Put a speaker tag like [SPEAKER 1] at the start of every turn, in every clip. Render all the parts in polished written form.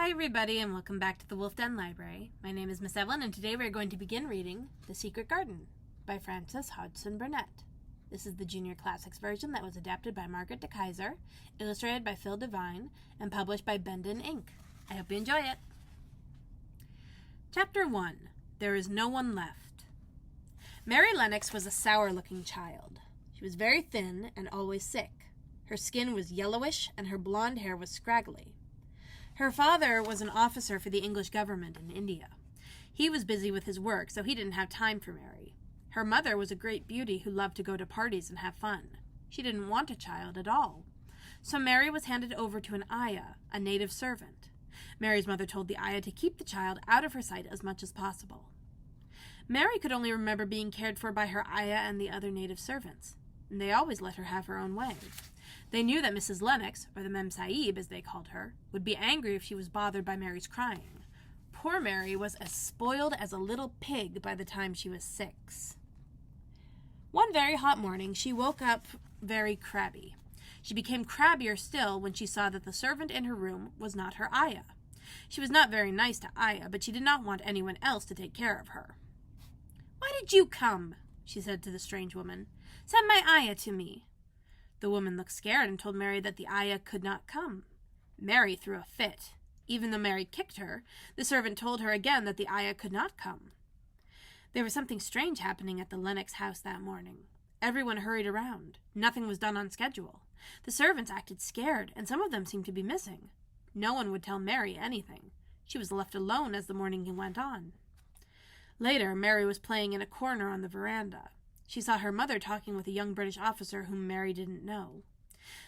[SPEAKER 1] Hi everybody and welcome back to the Wolf Den Library. My name is Miss Evelyn and today we are going to begin reading The Secret Garden by Frances Hodgson Burnett. This is the Junior Classics version that was adapted by Margaret DeKeyser, illustrated by Phil Devine, and published by Bendon, Inc. I hope you enjoy it. Chapter 1. There is no one left. Mary Lennox was a sour-looking child. She was very thin and always sick. Her skin was yellowish and her blonde hair was scraggly. Her father was an officer for the English government in India. He was busy with his work, so he didn't have time for Mary. Her mother was a great beauty who loved to go to parties and have fun. She didn't want a child at all. So Mary was handed over to an ayah, a native servant. Mary's mother told the ayah to keep the child out of her sight as much as possible. Mary could only remember being cared for by her ayah and the other native servants, and they always let her have her own way. They knew that Mrs. Lennox, or the Mem Sahib as they called her, would be angry if she was bothered by Mary's crying. Poor Mary was as spoiled as a little pig by the time she was 6. One very hot morning, she woke up very crabby. She became crabbier still when she saw that the servant in her room was not her ayah. She was not very nice to ayah, but she did not want anyone else to take care of her. "Why did you come?" she said to the strange woman. "Send my ayah to me." The woman looked scared and told Mary that the ayah could not come. Mary threw a fit. Even though Mary kicked her, the servant told her again that the ayah could not come. There was something strange happening at the Lennox house that morning. Everyone hurried around. Nothing was done on schedule. The servants acted scared, and some of them seemed to be missing. No one would tell Mary anything. She was left alone as the morning went on. Later, Mary was playing in a corner on the veranda. She saw her mother talking with a young British officer whom Mary didn't know.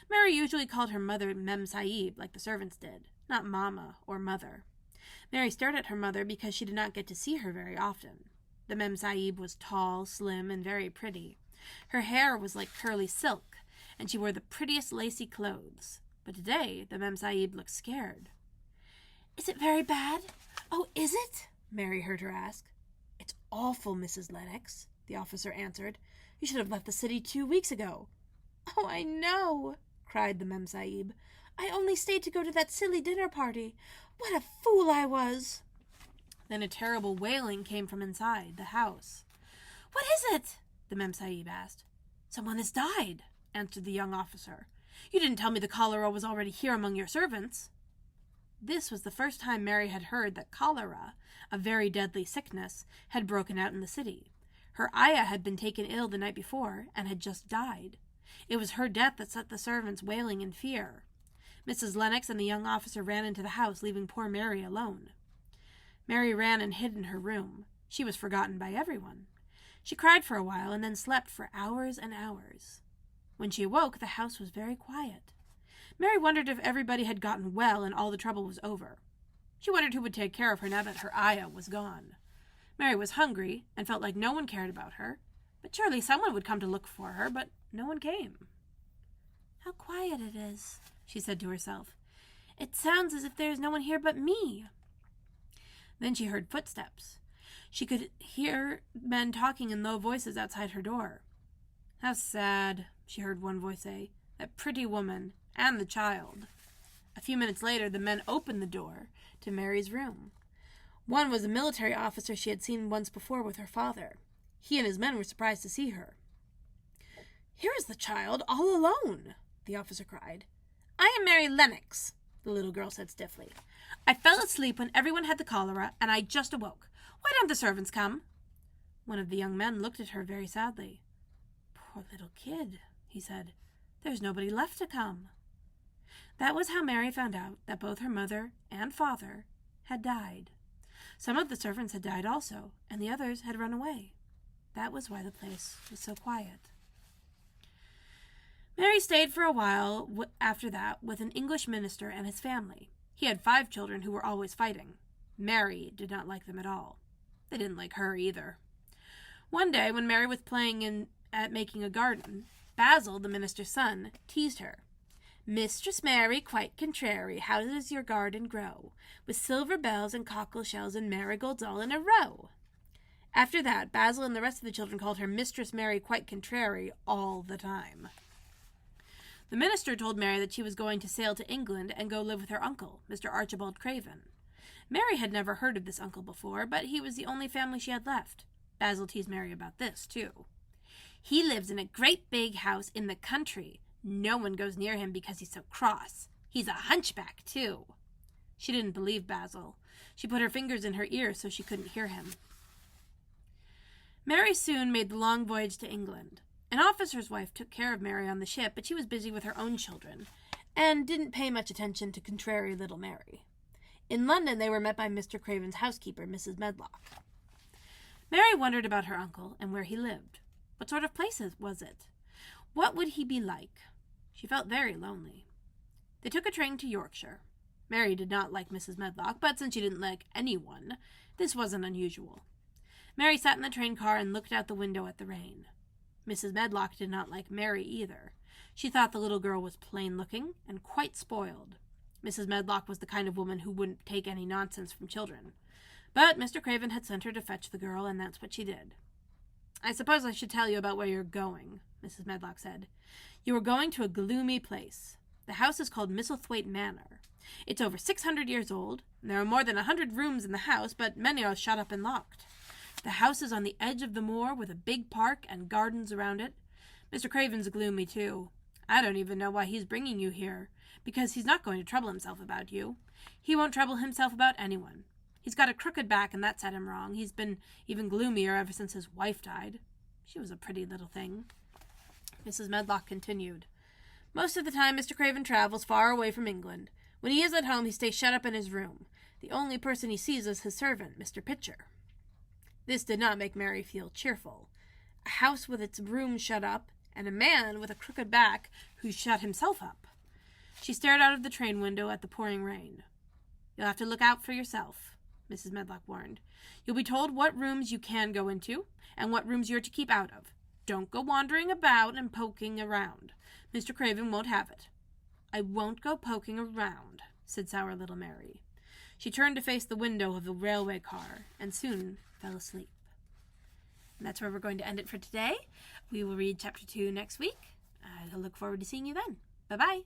[SPEAKER 1] Mary usually called her mother Mem Sahib, like the servants did, not Mama or Mother. Mary stared at her mother because she did not get to see her very often. The Mem Sahib was tall, slim, and very pretty. Her hair was like curly silk, and she wore the prettiest lacy clothes. But today, the Mem Sahib looked scared. "Is it very bad? Oh, is it?" Mary heard her ask. "It's awful, Mrs. Lennox," the officer answered. "You should have left the city 2 weeks ago." "Oh, I know," cried the Mem Sahib. "I only stayed to go to that silly dinner party. What a fool I was." Then a terrible wailing came from inside the house. "What is it?" the Mem Sahib asked. "Someone has died," answered the young officer. "You didn't tell me the cholera was already here among your servants." This was the first time Mary had heard that cholera, a very deadly sickness, had broken out in the city. Her ayah had been taken ill the night before and had just died. It was her death that set the servants wailing in fear. Mrs. Lennox and the young officer ran into the house, leaving poor Mary alone. Mary ran and hid in her room. She was forgotten by everyone. She cried for a while and then slept for hours and hours. When she awoke, the house was very quiet. Mary wondered if everybody had gotten well and all the trouble was over. She wondered who would take care of her now that her ayah was gone. Mary was hungry and felt like no one cared about her, but surely someone would come to look for her, but no one came. "How quiet it is," she said to herself. "It sounds as if there is no one here but me." Then she heard footsteps. She could hear men talking in low voices outside her door. "How sad," she heard one voice say. "That pretty woman and the child." A few minutes later, the men opened the door to Mary's room. One was a military officer she had seen once before with her father. He and his men were surprised to see her. "Here is the child, all alone," the officer cried. "I am Mary Lennox," the little girl said stiffly. "I fell asleep when everyone had the cholera, and I just awoke. Why don't the servants come?" One of the young men looked at her very sadly. "Poor little kid," he said. "There's nobody left to come." That was how Mary found out that both her mother and father had died. Some of the servants had died also, and the others had run away. That was why the place was so quiet. Mary stayed for a while after that with an English minister and his family. He had 5 children who were always fighting. Mary did not like them at all. They didn't like her either. One day, when Mary was playing at making a garden, Basil, the minister's son, teased her. "Mistress Mary, quite contrary, how does your garden grow? With silver bells and cockle shells and marigolds all in a row." After that, Basil and the rest of the children called her Mistress Mary, quite contrary, all the time. The minister told Mary that she was going to sail to England and go live with her uncle, Mr. Archibald Craven. Mary had never heard of this uncle before, but he was the only family she had left. Basil teased Mary about this, too. He lives in a great big house in the country. No one goes near him because he's so cross. He's a hunchback, too. She didn't believe Basil. She put her fingers in her ears so she couldn't hear him. Mary soon made the long voyage to England. An officer's wife took care of Mary on the ship, but she was busy with her own children, and didn't pay much attention to contrary little Mary. In London, they were met by Mr. Craven's housekeeper, Mrs. Medlock. Mary wondered about her uncle and where he lived. What sort of place was it? What would he be like? She felt very lonely. They took a train to Yorkshire. Mary did not like Mrs. Medlock, but since she didn't like anyone, this wasn't unusual. Mary sat in the train car and looked out the window at the rain. Mrs. Medlock did not like Mary either. She thought the little girl was plain-looking and quite spoiled. Mrs. Medlock was the kind of woman who wouldn't take any nonsense from children. But Mr. Craven had sent her to fetch the girl, and that's what she did. "I suppose I should tell you about where you're going," Mrs. Medlock said. "You are going to a gloomy place. The house is called Misselthwaite Manor. It's over 600 years old, and there are more than 100 rooms in the house, but many are shut up and locked. The house is on the edge of the moor with a big park and gardens around it. Mr. Craven's gloomy, too. I don't even know why he's bringing you here, because he's not going to trouble himself about you. He won't trouble himself about anyone. He's got a crooked back, and that set him wrong. He's been even gloomier ever since his wife died. She was a pretty little thing." Mrs. Medlock continued. "Most of the time Mr. Craven travels far away from England. When he is at home, he stays shut up in his room. The only person he sees is his servant, Mr. Pitcher." This did not make Mary feel cheerful. A house with its room shut up, and a man with a crooked back who shut himself up. She stared out of the train window at the pouring rain. "You'll have to look out for yourself," Mrs. Medlock warned. "You'll be told what rooms you can go into, and what rooms you're to keep out of. Don't go wandering about and poking around. Mr. Craven won't have it." "I won't go poking around," said sour little Mary. She turned to face the window of the railway car, and soon fell asleep. And that's where we're going to end it for today. We will read Chapter 2 next week. I look forward to seeing you then. Bye-bye.